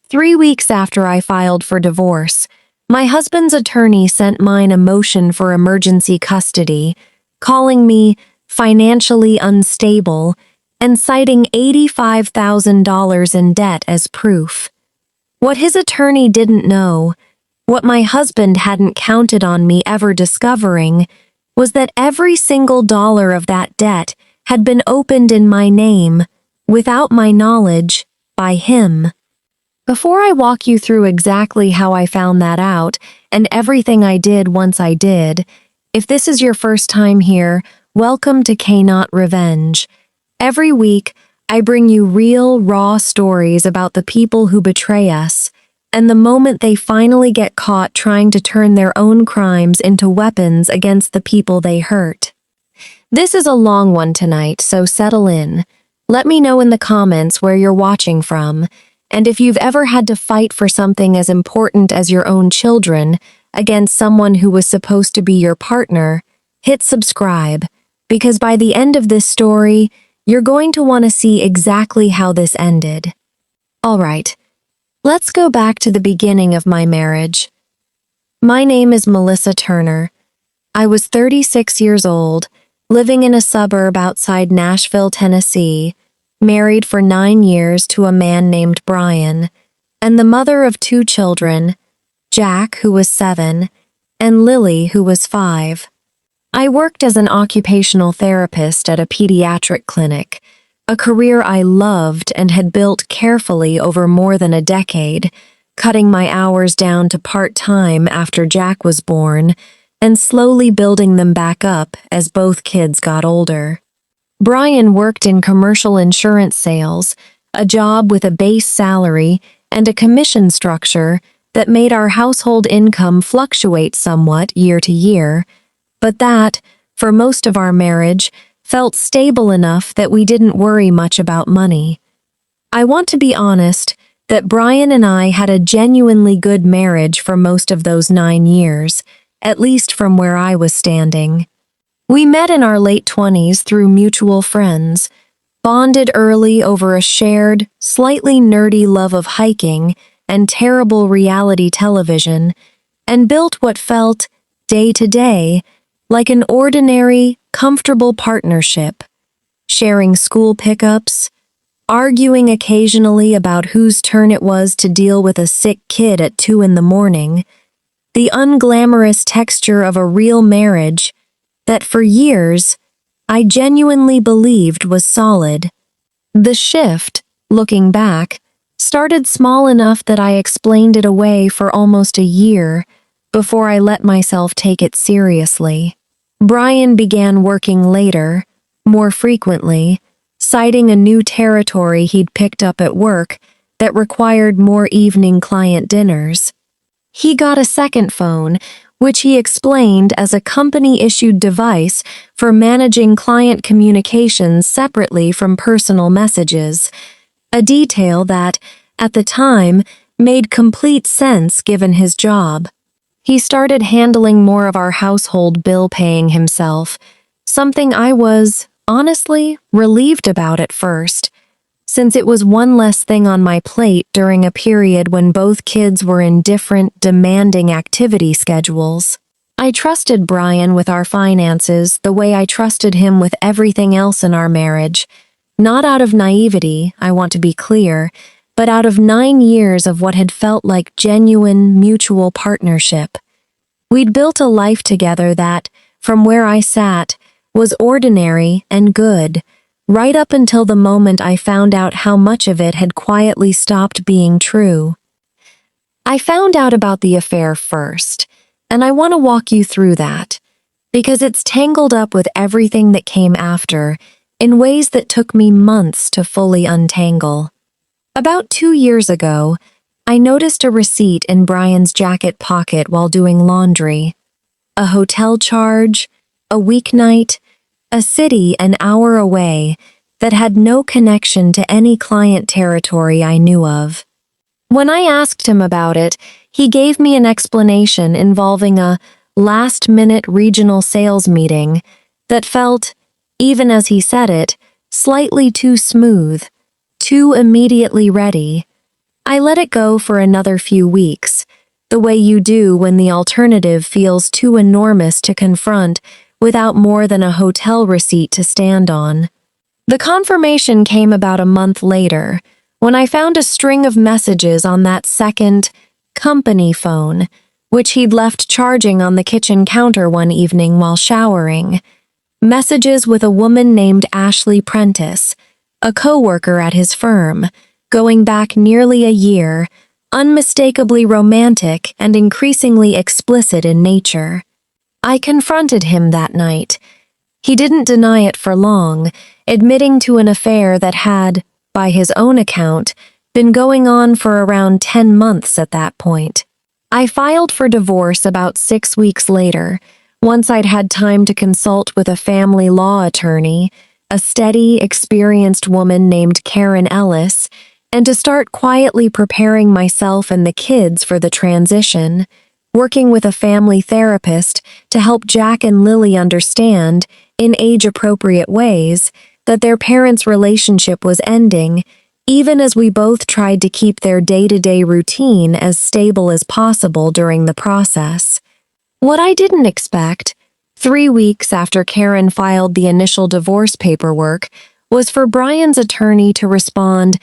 3 weeks after I filed for divorce, my husband's attorney sent mine a motion for emergency custody, calling me financially unstable and citing $85,000 in debt as proof. What his attorney didn't know, what my husband hadn't counted on me ever discovering, was that every single dollar of that debt had been opened in my name, without my knowledge, by him. Before I walk you through exactly how I found that out and everything I did once I did, if this is your first time here, welcome to Kaynaat Revenge. Every week, I bring you real, raw stories about the people who betray us, and the moment they finally get caught trying to turn their own crimes into weapons against the people they hurt. This is a long one tonight, so settle in. Let me know in the comments where you're watching from, and if you've ever had to fight for something as important as your own children against someone who was supposed to be your partner, hit subscribe, because by the end of this story, you're going to want to see exactly how this ended. Alright, let's go back to the beginning of my marriage. My name is Melissa Turner. I was 36 years old, living in a suburb outside Nashville, Tennessee, married for 9 years to a man named Brian, and the mother of 2 children, Jack, who was 7, and Lily, who was 5. I worked as an occupational therapist at a pediatric clinic, a career I loved and had built carefully over more than a decade, cutting my hours down to part-time after Jack was born, and slowly building them back up as both kids got older. Brian worked in commercial insurance sales, a job with a base salary and a commission structure that made our household income fluctuate somewhat year to year, but that, for most of our marriage, felt stable enough that we didn't worry much about money. I want to be honest that Brian and I had a genuinely good marriage for most of those 9 years, at least from where I was standing. We met in our late 20s through mutual friends, bonded early over a shared, slightly nerdy love of hiking and terrible reality television, and built what felt, day to day, like an ordinary, comfortable partnership, sharing school pickups, arguing occasionally about whose turn it was to deal with a sick kid at 2 in the morning, the unglamorous texture of a real marriage that for years I genuinely believed was solid. The shift, looking back, started small enough that I explained it away for almost a year before I let myself take it seriously. Brian began working later, more frequently, citing a new territory he'd picked up at work that required more evening client dinners. He got a second phone, which he explained as a company-issued device for managing client communications separately from personal messages, a detail that, at the time, made complete sense given his job. He started handling more of our household bill-paying himself, something I was, honestly, relieved about at first, since it was one less thing on my plate during a period when both kids were in different, demanding activity schedules. I trusted Brian with our finances the way I trusted him with everything else in our marriage, not out of naivety, I want to be clear, but out of 9 years of what had felt like genuine, mutual partnership. We'd built a life together that, from where I sat, was ordinary and good, right up until the moment I found out how much of it had quietly stopped being true. I found out about the affair first, and I want to walk you through that, because it's tangled up with everything that came after in ways that took me months to fully untangle. About 2 years ago, I noticed a receipt in Brian's jacket pocket while doing laundry. A hotel charge, a weeknight, a city an hour away that had no connection to any client territory I knew of. When I asked him about it, he gave me an explanation involving a last-minute regional sales meeting that felt, even as he said it, slightly too smooth, too immediately ready. I let it go for another few weeks, the way you do when the alternative feels too enormous to confront without more than a hotel receipt to stand on. The confirmation came about a month later, when I found a string of messages on that second company phone, which he'd left charging on the kitchen counter one evening while showering. Messages with a woman named Ashley Prentice, a co-worker at his firm, going back nearly a year, unmistakably romantic and increasingly explicit in nature. I confronted him that night. He didn't deny it for long, admitting to an affair that had, by his own account, been going on for around 10 months at that point. I filed for divorce about 6 weeks later, once I'd had time to consult with a family law attorney, a steady, experienced woman named Karen Ellis, and to start quietly preparing myself and the kids for the transition, working with a family therapist to help Jack and Lily understand, in age-appropriate ways, that their parents' relationship was ending, even as we both tried to keep their day-to-day routine as stable as possible during the process. What I didn't expect, 3 weeks after Karen filed the initial divorce paperwork, was for Brian's attorney to respond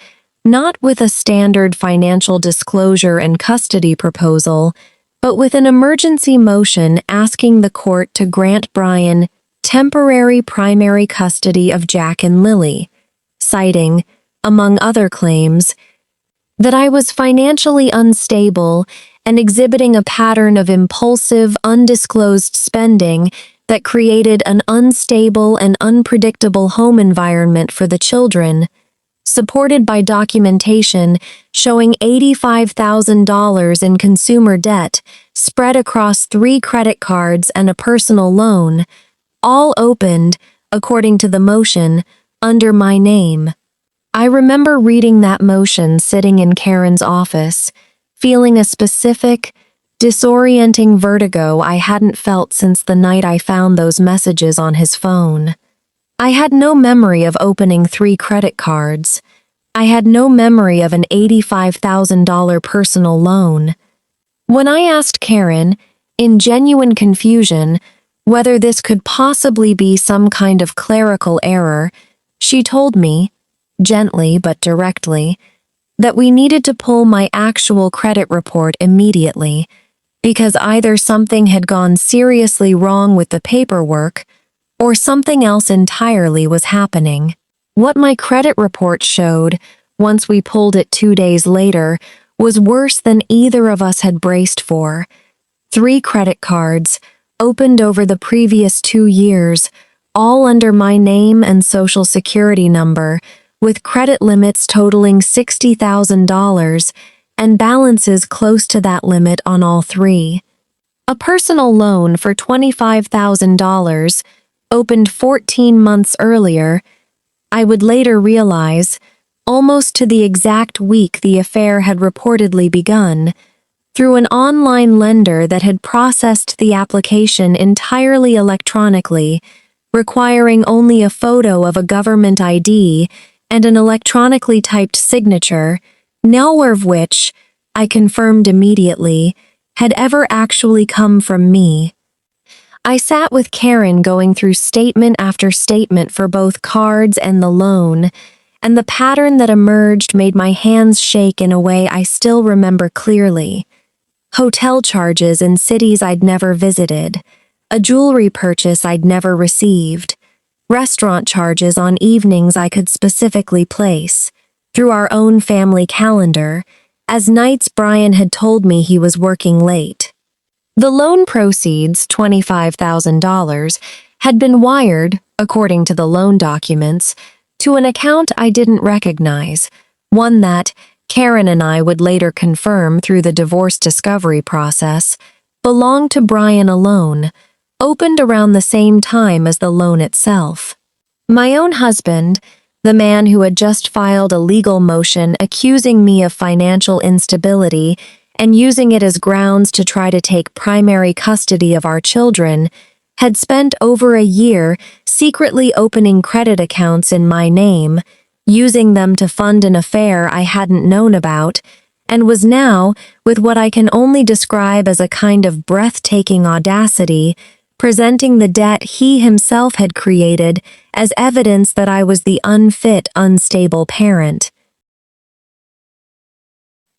not with a standard financial disclosure and custody proposal, but with an emergency motion asking the court to grant Brian temporary primary custody of Jack and Lily, citing, among other claims, that I was financially unstable and exhibiting a pattern of impulsive, undisclosed spending that created an unstable and unpredictable home environment for the children, supported by documentation showing $85,000 in consumer debt spread across 3 credit cards and a personal loan, all opened, according to the motion, under my name. I remember reading that motion sitting in Karen's office, feeling a specific, disorienting vertigo I hadn't felt since the night I found those messages on his phone. I had no memory of opening 3 credit cards. I had no memory of an $85,000 personal loan. When I asked Karen, in genuine confusion, whether this could possibly be some kind of clerical error, she told me, gently but directly, that we needed to pull my actual credit report immediately, because either something had gone seriously wrong with the paperwork or something else entirely was happening. What my credit report showed, once we pulled it 2 days later, was worse than either of us had braced for. 3 credit cards, opened over the previous 2 years, all under my name and social security number, with credit limits totaling $60,000 and balances close to that limit on all 3. A personal loan for $25,000, opened 14 months earlier, I would later realize, almost to the exact week the affair had reportedly begun, through an online lender that had processed the application entirely electronically, requiring only a photo of a government ID and an electronically typed signature, nowhere of which, I confirmed immediately, had ever actually come from me. I sat with Karen going through statement after statement for both cards and the loan, and the pattern that emerged made my hands shake in a way I still remember clearly. Hotel charges in cities I'd never visited, a jewelry purchase I'd never received, restaurant charges on evenings I could specifically place, through our own family calendar, as nights Brian had told me he was working late. The loan proceeds, $25,000, had been wired, according to the loan documents, to an account I didn't recognize, one that, Karen and I would later confirm through the divorce discovery process, belonged to Brian alone, opened around the same time as the loan itself. My own husband, the man who had just filed a legal motion accusing me of financial instability and using it as grounds to try to take primary custody of our children, had spent over a year secretly opening credit accounts in my name, using them to fund an affair I hadn't known about, and was now, with what I can only describe as a kind of breathtaking audacity, presenting the debt he himself had created as evidence that I was the unfit, unstable parent.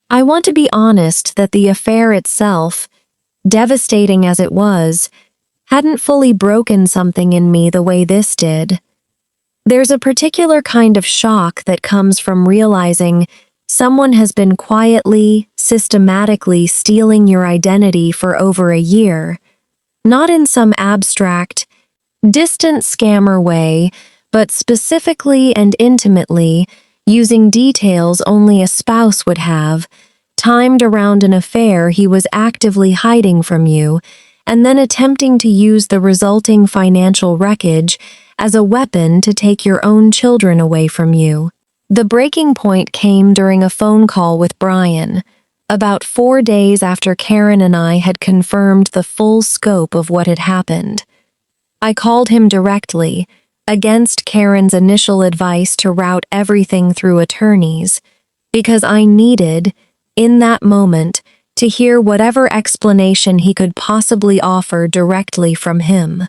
I want to be honest that the affair itself, devastating as it was, hadn't fully broken something in me the way this did. There's a particular kind of shock that comes from realizing someone has been quietly, systematically stealing your identity for over a year, not in some abstract, distant scammer way, but specifically and intimately, using details only a spouse would have, timed around an affair he was actively hiding from you, and then attempting to use the resulting financial wreckage as a weapon to take your own children away from you. The breaking point came during a phone call with Brian, about 4 days after Karen and I had confirmed the full scope of what had happened. I called him directly, against Karen's initial advice to route everything through attorneys, because I needed, in that moment, to hear whatever explanation he could possibly offer directly from him.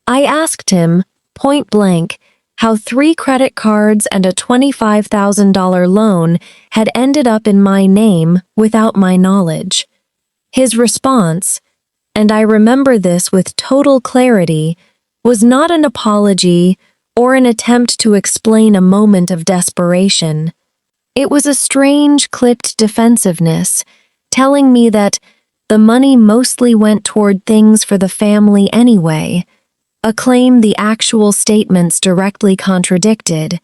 I asked him, point blank, how 3 credit cards and a $25,000 loan had ended up in my name without my knowledge. His response, and I remember this with total clarity, was not an apology or an attempt to explain a moment of desperation. It was a strange, clipped defensiveness, telling me that the money mostly went toward things for the family anyway, a claim the actual statements directly contradicted,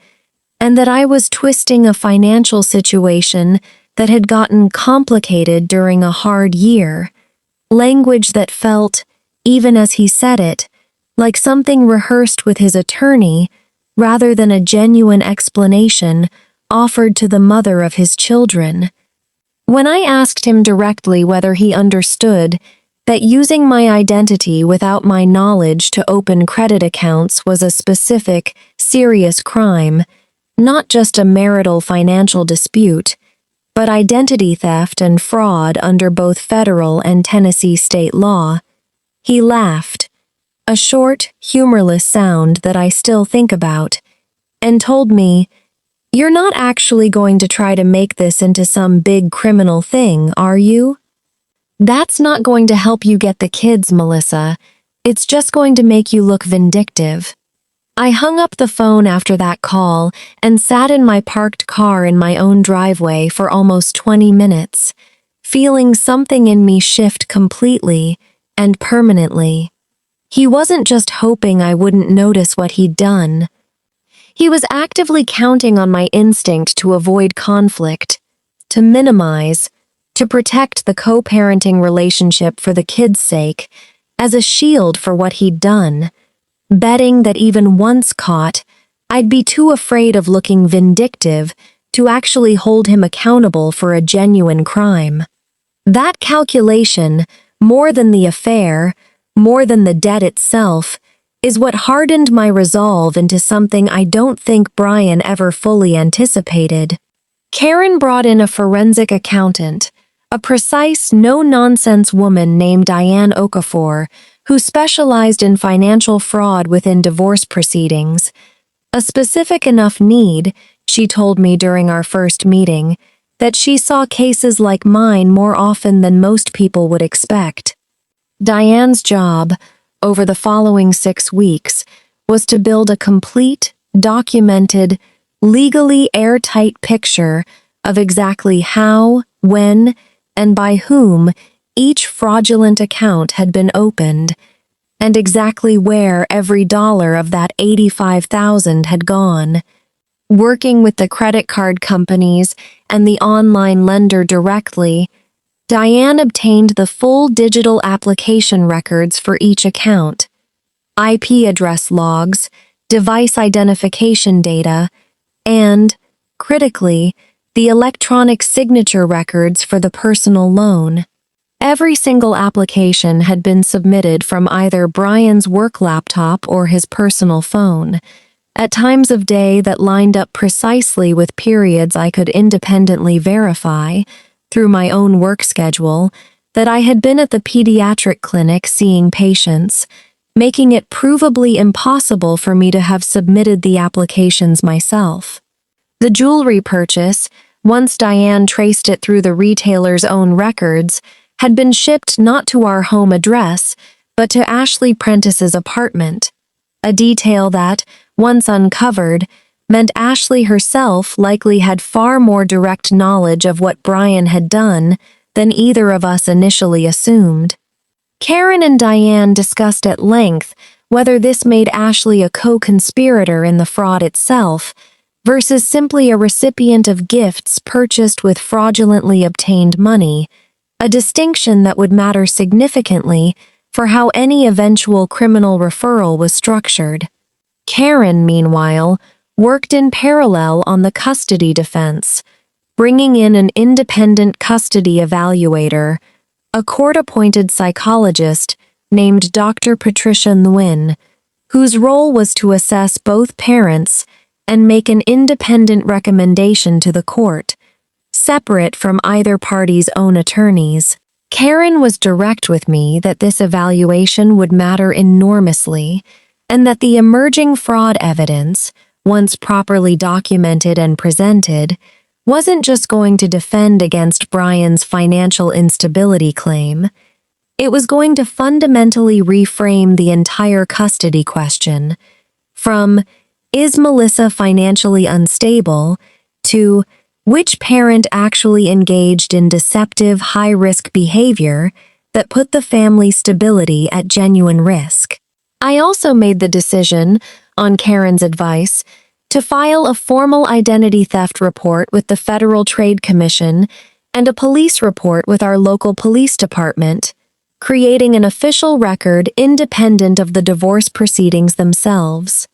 and that I was twisting a financial situation that had gotten complicated during a hard year, language that felt, even as he said it, like something rehearsed with his attorney rather than a genuine explanation offered to the mother of his children. When I asked him directly whether he understood that using my identity without my knowledge to open credit accounts was a specific, serious crime, not just a marital financial dispute, but identity theft and fraud under both federal and Tennessee state law, he laughed, a short, humorless sound that I still think about, and told me, "You're not actually going to try to make this into some big criminal thing, are you? That's not going to help you get the kids, Melissa. It's just going to make you look vindictive." I hung up the phone after that call and sat in my parked car in my own driveway for almost 20 minutes, feeling something in me shift completely and permanently. He wasn't just hoping I wouldn't notice what he'd done. He was actively counting on my instinct to avoid conflict, to minimize, to protect the co-parenting relationship for the kids' sake, as a shield for what he'd done, betting that even once caught, I'd be too afraid of looking vindictive to actually hold him accountable for a genuine crime. That calculation, more than the affair, more than the debt itself, is what hardened my resolve into something I don't think Brian ever fully anticipated. Karen brought in a forensic accountant, a precise, no-nonsense woman named Diane Okafor, who specialized in financial fraud within divorce proceedings. A specific enough need, she told me during our first meeting, that she saw cases like mine more often than most people would expect. Diane's job, over the following 6 weeks, was to build a complete, documented, legally airtight picture of exactly how, when, and by whom each fraudulent account had been opened, and exactly where every dollar of that $85,000 had gone. Working with the credit card companies and the online lender directly, Diane obtained the full digital application records for each account, IP address logs, device identification data, and, critically, the electronic signature records for the personal loan. Every single application had been submitted from either Brian's work laptop or his personal phone, at times of day that lined up precisely with periods I could independently verify, through my own work schedule, that I had been at the pediatric clinic seeing patients, making it provably impossible for me to have submitted the applications myself. The jewelry purchase, once Diane traced it through the retailer's own records, had been shipped not to our home address, but to Ashley Prentice's apartment, a detail that, once uncovered, meant Ashley herself likely had far more direct knowledge of what Brian had done than either of us initially assumed. Karen and Diane discussed at length whether this made Ashley a co-conspirator in the fraud itself versus simply a recipient of gifts purchased with fraudulently obtained money, a distinction that would matter significantly for how any eventual criminal referral was structured. Karen, meanwhile, worked in parallel on the custody defense, bringing in an independent custody evaluator, a court-appointed psychologist named Dr. Patricia Nguyen, whose role was to assess both parents and make an independent recommendation to the court, separate from either party's own attorneys. Karen was direct with me that this evaluation would matter enormously, and that the emerging fraud evidence, once properly documented and presented, wasn't just going to defend against Brian's financial instability claim. It was going to fundamentally reframe the entire custody question, from "Is Melissa financially unstable?" to "Which parent actually engaged in deceptive, high-risk behavior that put the family's stability at genuine risk?" I also made the decision, on Karen's advice, to file a formal identity theft report with the Federal Trade Commission and a police report with our local police department, creating an official record independent of the divorce proceedings themselves.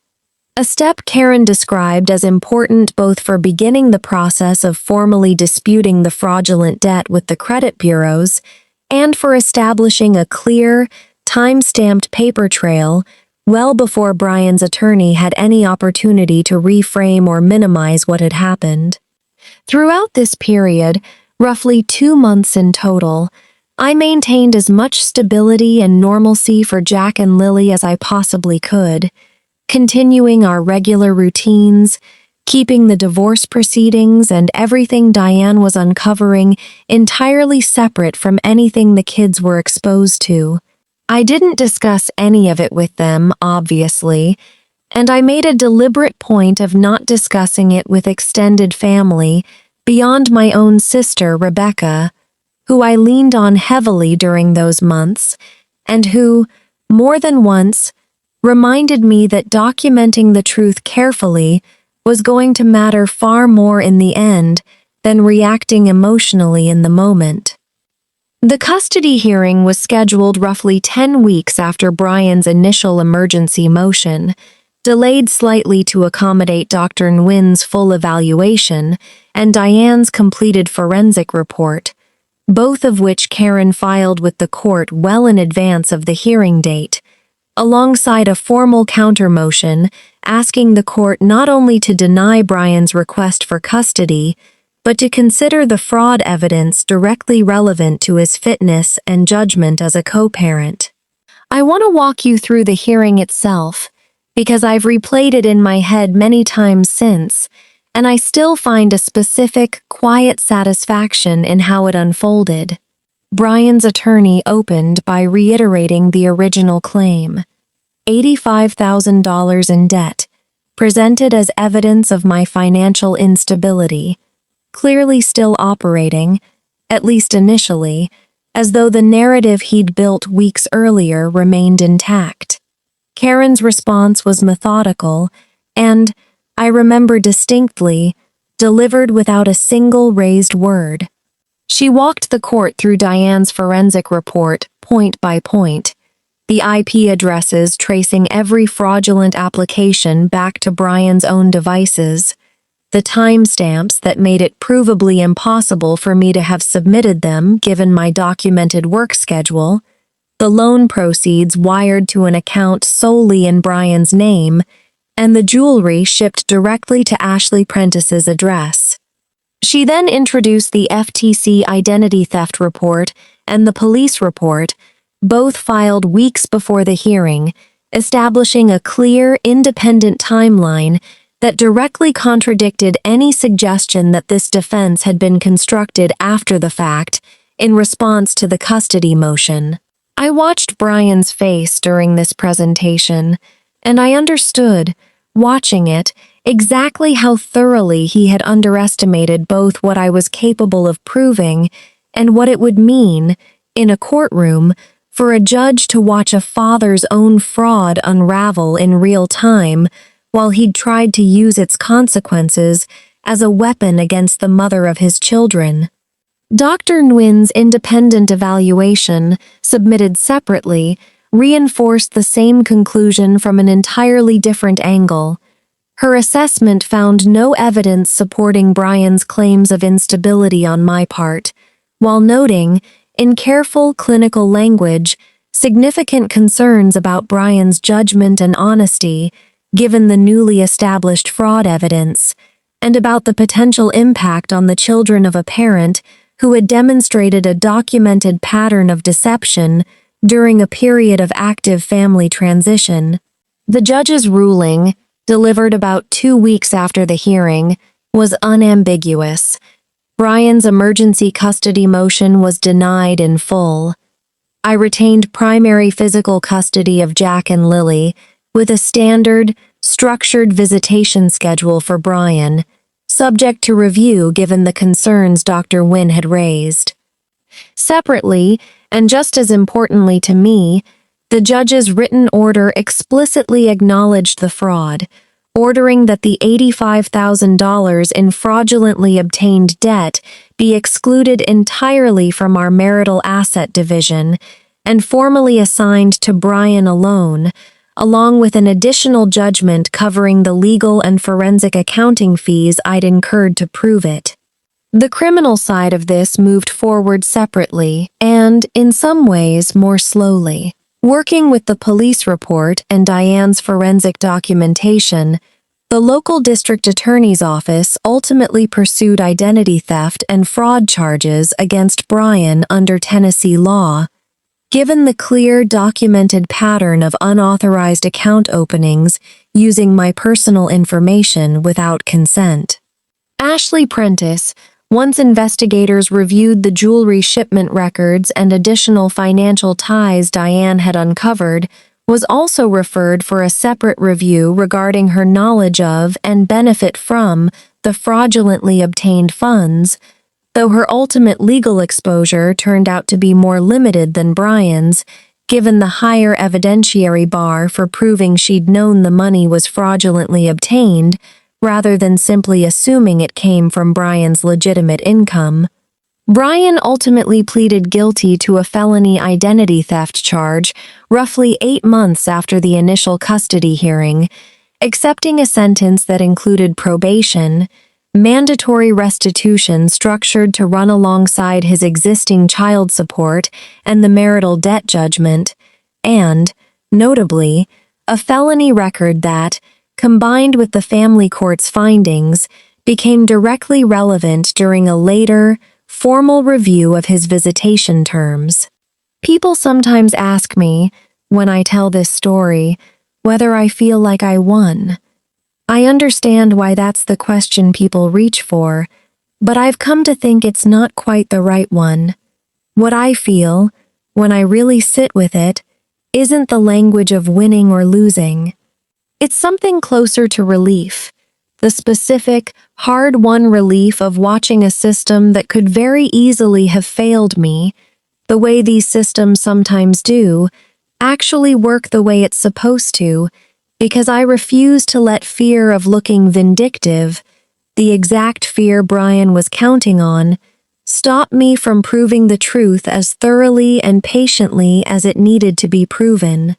A step Karen described as important both for beginning the process of formally disputing the fraudulent debt with the credit bureaus and for establishing a clear, time-stamped paper trail well before Brian's attorney had any opportunity to reframe or minimize what had happened. Throughout this period, roughly 2 months in total, I maintained as much stability and normalcy for Jack and Lily as I possibly could, continuing our regular routines, keeping the divorce proceedings and everything Diane was uncovering entirely separate from anything the kids were exposed to. I didn't discuss any of it with them, obviously, and I made a deliberate point of not discussing it with extended family beyond my own sister, Rebecca, who I leaned on heavily during those months, and who, more than once, reminded me that documenting the truth carefully was going to matter far more in the end than reacting emotionally in the moment. The custody hearing was scheduled roughly 10 weeks after Brian's initial emergency motion, delayed slightly to accommodate Dr. Nguyen's full evaluation and Diane's completed forensic report, both of which Karen filed with the court well in advance of the hearing date, alongside a formal counter-motion asking the court not only to deny Brian's request for custody, but to consider the fraud evidence directly relevant to his fitness and judgment as a co-parent. I want to walk you through the hearing itself, because I've replayed it in my head many times since, and I still find a specific, quiet satisfaction in how it unfolded. Brian's attorney opened by reiterating the original claim. $85,000 in debt, presented as evidence of my financial instability, clearly still operating, at least initially, as though the narrative he'd built weeks earlier remained intact. Karen's response was methodical and, I remember distinctly, delivered without a single raised word. She walked the court through Diane's forensic report, point by point, the IP addresses tracing every fraudulent application back to Brian's own devices, the timestamps that made it provably impossible for me to have submitted them given my documented work schedule, the loan proceeds wired to an account solely in Brian's name, and the jewelry shipped directly to Ashley Prentice's address. She then introduced the FTC identity theft report and the police report, both filed weeks before the hearing, establishing a clear, independent timeline that directly contradicted any suggestion that this defense had been constructed after the fact in response to the custody motion. I watched Brian's face during this presentation, and I understood, watching it, exactly how thoroughly he had underestimated both what I was capable of proving and what it would mean, in a courtroom, for a judge to watch a father's own fraud unravel in real time while he'd tried to use its consequences as a weapon against the mother of his children. Dr. Nguyen's independent evaluation, submitted separately, reinforced the same conclusion from an entirely different angle. Her assessment found no evidence supporting Brian's claims of instability on my part, while noting, in careful clinical language, significant concerns about Brian's judgment and honesty, given the newly established fraud evidence, and about the potential impact on the children of a parent who had demonstrated a documented pattern of deception during a period of active family transition. The judge's ruling, delivered about 2 weeks after the hearing, was unambiguous. Brian's emergency custody motion was denied in full. I retained primary physical custody of Jack and Lily, with a standard, structured visitation schedule for Brian, subject to review given the concerns Dr. Nguyen had raised. Separately, and just as importantly to me, the judge's written order explicitly acknowledged the fraud, ordering that the $85,000 in fraudulently obtained debt be excluded entirely from our marital asset division and formally assigned to Brian alone, along with an additional judgment covering the legal and forensic accounting fees I'd incurred to prove it. The criminal side of this moved forward separately and, in some ways, more slowly. Working with the police report and Diane's forensic documentation, the local district attorney's office ultimately pursued identity theft and fraud charges against Brian under Tennessee law. Given the clear documented pattern of unauthorized account openings using my personal information without consent. Ashley Prentice, once investigators reviewed the jewelry shipment records and additional financial ties Diane had uncovered, was also referred for a separate review regarding her knowledge of and benefit from the fraudulently obtained funds, though her ultimate legal exposure turned out to be more limited than Brian's, given the higher evidentiary bar for proving she'd known the money was fraudulently obtained, rather than simply assuming it came from Brian's legitimate income. Brian ultimately pleaded guilty to a felony identity theft charge roughly 8 months after the initial custody hearing, accepting a sentence that included probation, mandatory restitution structured to run alongside his existing child support and the marital debt judgment, and, notably, a felony record that, combined with the family court's findings, became directly relevant during a later, formal review of his visitation terms. People sometimes ask me, when I tell this story, whether I feel like I won. I understand why that's the question people reach for, but I've come to think it's not quite the right one. What I feel, when I really sit with it, isn't the language of winning or losing. It's something closer to relief, the specific, hard-won relief of watching a system that could very easily have failed me, the way these systems sometimes do, actually work the way it's supposed to, because I refuse to let fear of looking vindictive, the exact fear Brian was counting on, stop me from proving the truth as thoroughly and patiently as it needed to be proven.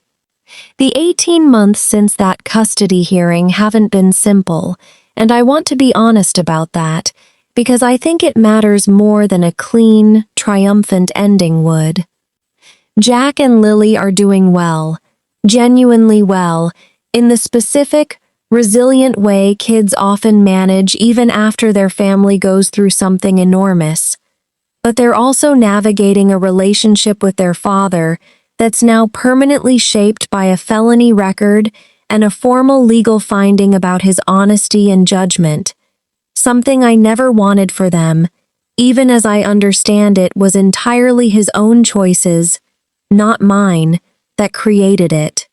The 18 months since that custody hearing haven't been simple, and I want to be honest about that, because I think it matters more than a clean, triumphant ending would. Jack and Lily are doing well, genuinely well, in the specific, resilient way kids often manage even after their family goes through something enormous. But they're also navigating a relationship with their father that's now permanently shaped by a felony record and a formal legal finding about his honesty and judgment. Something I never wanted for them, even as I understand it was entirely his own choices, not mine, that created it.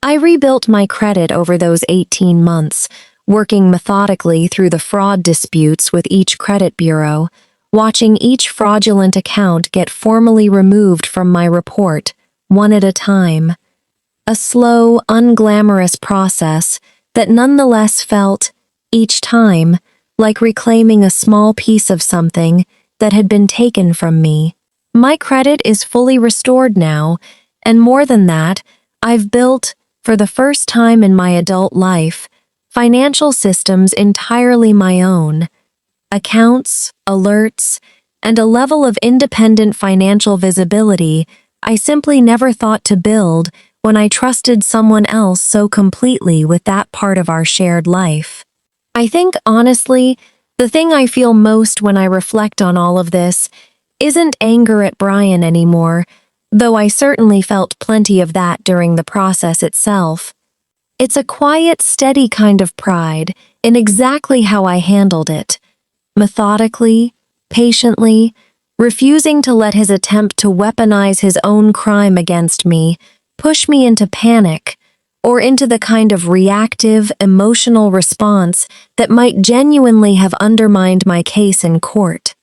I rebuilt my credit over those 18 months, working methodically through the fraud disputes with each credit bureau, watching each fraudulent account get formally removed from my report, one at a time. A slow, unglamorous process that nonetheless felt, each time, like reclaiming a small piece of something that had been taken from me. My credit is fully restored now, and more than that, I've built, for the first time in my adult life, financial systems entirely my own. Accounts, alerts, and a level of independent financial visibility I simply never thought to build when I trusted someone else so completely with that part of our shared life. I think, honestly, the thing I feel most when I reflect on all of this isn't anger at Brian anymore, though I certainly felt plenty of that during the process itself. It's a quiet, steady kind of pride in exactly how I handled it. Methodically, patiently, refusing to let his attempt to weaponize his own crime against me push me into panic or into the kind of reactive, emotional response that might genuinely have undermined my case in court.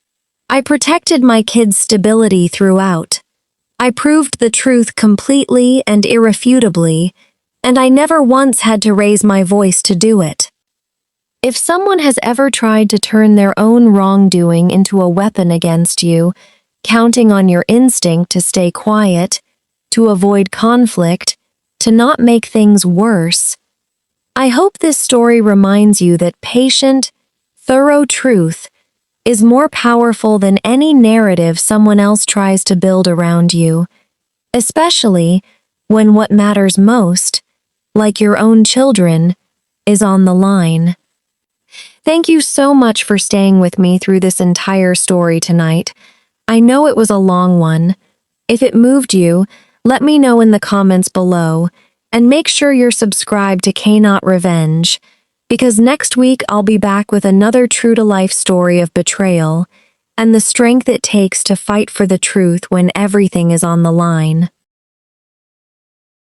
I protected my kids' stability throughout. I proved the truth completely and irrefutably, and I never once had to raise my voice to do it. If someone has ever tried to turn their own wrongdoing into a weapon against you, counting on your instinct to stay quiet, to avoid conflict, to not make things worse, I hope this story reminds you that patient, thorough truth is more powerful than any narrative someone else tries to build around you, especially when what matters most, like your own children, is on the line. Thank you so much for staying with me through this entire story tonight. I know it was a long one. If it moved you, let me know in the comments below, and make sure you're subscribed to Kaynaat Revenge, because next week I'll be back with another true-to-life story of betrayal and the strength it takes to fight for the truth when everything is on the line.